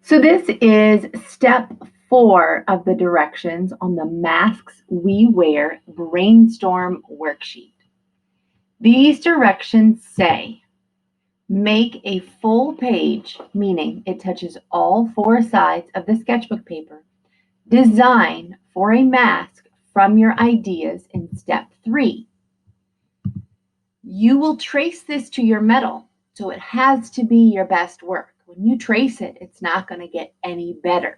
So this is step 4 of the directions on the Masks We Wear brainstorm worksheet. These directions say, make a full page, meaning it touches all 4 sides of the sketchbook paper. Design for a mask from your ideas in step 3. You will trace this to your metal, so it has to be your best work. When you trace it, it's not going to get any better.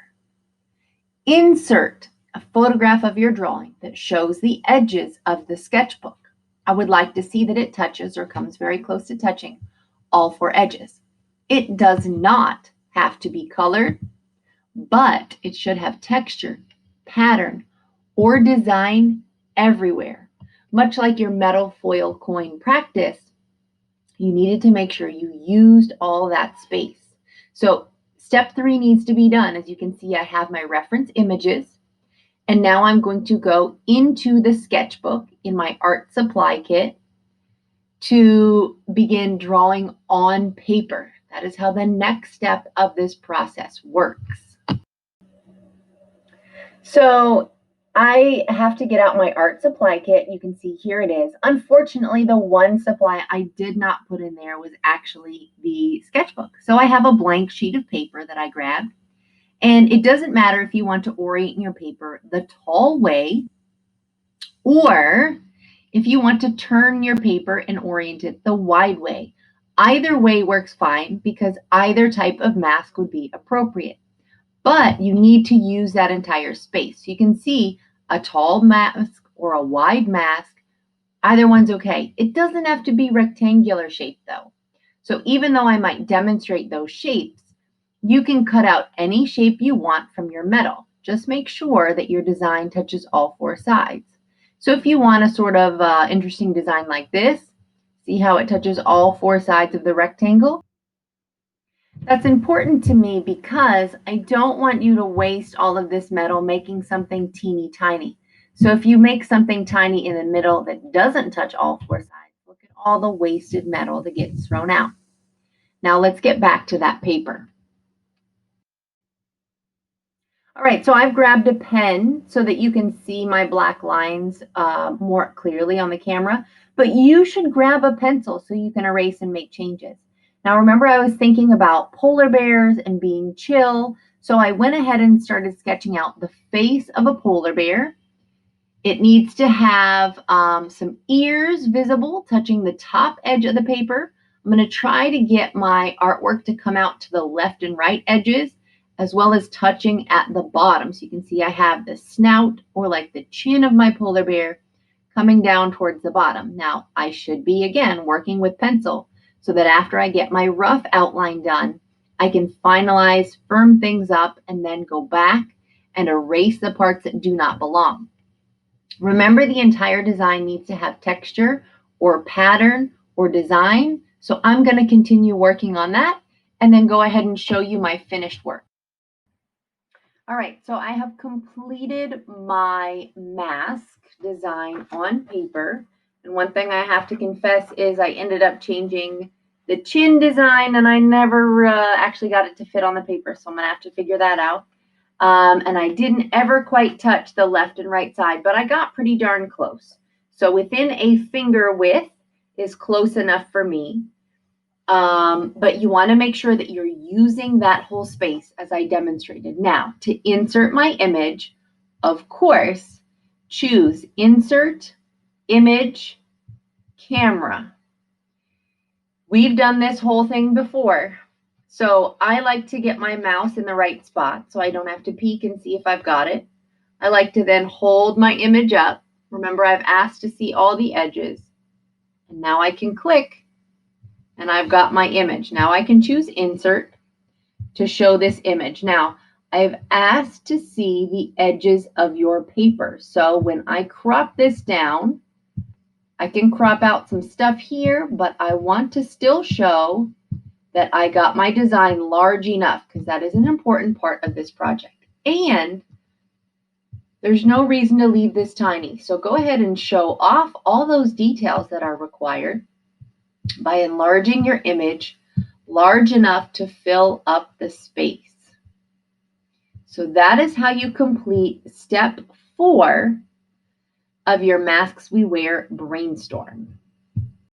Insert a photograph of your drawing that shows the edges of the sketchbook. I would like to see that it touches or comes very close to touching all 4 edges. It does not have to be colored, but it should have texture, pattern, or design everywhere. Much like your metal foil coin practice, you needed to make sure you used all that space. So step 3 needs to be done. As you can see, I have my reference images, and now I'm going to go into the sketchbook in my art supply kit to begin drawing on paper. That is how the next step of this process works. So I have to get out my art supply kit. You can see here it is. Unfortunately, the one supply I did not put in there was actually the sketchbook. So I have a blank sheet of paper that I grabbed. And it doesn't matter if you want to orient your paper the tall way, or if you want to turn your paper and orient it the wide way. Either way works fine because either type of mask would be appropriate. But you need to use that entire space. You can see a tall mask or a wide mask. Either one's okay. It doesn't have to be rectangular shape though. So even though I might demonstrate those shapes, you can cut out any shape you want from your metal. Just make sure that your design touches all 4 sides. So if you want a sort of interesting design like this, see how it touches all 4 sides of the rectangle? That's important to me because I don't want you to waste all of this metal making something teeny tiny. So if you make something tiny in the middle that doesn't touch all 4 sides, look at all the wasted metal that gets thrown out. Now let's get back to that paper. All right, so I've grabbed a pen so that you can see my black lines more clearly on the camera, but you should grab a pencil so you can erase and make changes. Now remember, I was thinking about polar bears and being chill, so I went ahead and started sketching out the face of a polar bear. It needs to have some ears visible touching the top edge of the paper. I'm going to try to get my artwork to come out to the left and right edges, as well as touching at the bottom. So you can see I have the snout, or like the chin of my polar bear, coming down towards the bottom. Now I should be, again, working with pencil so that after I get my rough outline done, I can finalize, firm things up, and then go back and erase the parts that do not belong. Remember, the entire design needs to have texture or pattern or design. So I'm going to continue working on that and then go ahead and show you my finished work. All right, so I have completed my mask design on paper. And one thing I have to confess is I ended up changing the chin design and I never actually got it to fit on the paper. So I'm going to have to figure that out. And I didn't ever quite touch the left and right side, but I got pretty darn close. So within a finger width is close enough for me. But you want to make sure that you're using that whole space as I demonstrated. Now, to insert my image, of course, choose Insert, Image, Camera. We've done this whole thing before. So I like to get my mouse in the right spot so I don't have to peek and see if I've got it. I like to then hold my image up. Remember, I've asked to see all the edges. And now I can click and I've got my image. Now I can choose Insert to show this image. Now, I've asked to see the edges of your paper. So when I crop this down, I can crop out some stuff here, but I want to still show that I got my design large enough because that is an important part of this project. And there's no reason to leave this tiny. So go ahead and show off all those details that are required by enlarging your image large enough to fill up the space. So that is how you complete step 4 of your Masks We Wear brainstorm.